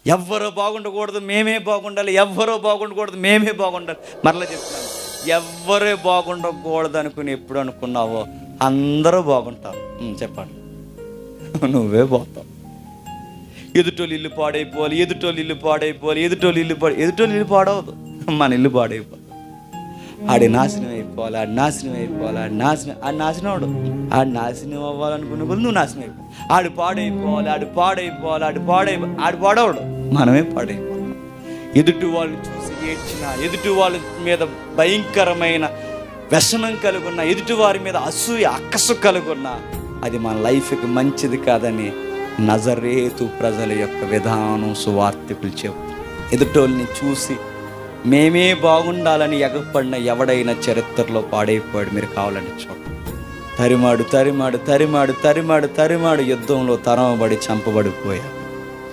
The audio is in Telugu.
ఎవ్వరూ బాగుండకూడదు, మేమే బాగుండాలి, ఎవ్వరూ బాగుండకూడదు, మేమే బాగుండాలి. మరలా చెప్తున్నాను, ఎవ్వరే బాగుండకూడదు అనుకుని ఎప్పుడు అనుకున్నావో అందరూ బాగుంటారు. చెప్పండి, నువ్వే పోతావు. ఎదుటోళ్ళు ఇల్లు పాడైపోవాలి, ఎదుటోళ్ళు ఇల్లు పాడైపోవాలి, ఎదుటోళ్ళు ఇల్లు పాడవద్దు, మన ఇల్లు పాడైపోవాలి. ఆడి నాశనం అయిపోవాలి, ఆడి నాశనం అయిపోవాలి, ఆడి నాశనం అవడు. ఆడి నాశనం అవ్వాలనుకునే కొద్ది నువ్వు నాశనం అయిపోవాలి. ఆడు పాడైపోవాలి, ఆడు పాడవడు, మనమే పాడైపోవాలి. ఎదుటి వాళ్ళు చూసి ఏడ్చిన, ఎదుటి వాళ్ళ మీద భయంకరమైన వ్యసనం కలుగున్న, ఎదుటి వారి మీద అసూయ అక్కసు కలుగున్న, అది మన లైఫ్కి మంచిది కాదని నజరేతు ప్రజల యొక్క విధానం సువార్తికులు చెబుతారు. ఎదుటోళ్ళని చూసి మేమే బాగుండాలని ఎగపడిన ఎవడైనా చరిత్రలో పాడైపోయాడు. మీరు కావాలంటే చూడండి. తరిమాడు యుద్ధంలో తరమబడి చంపబడిపోయాడు.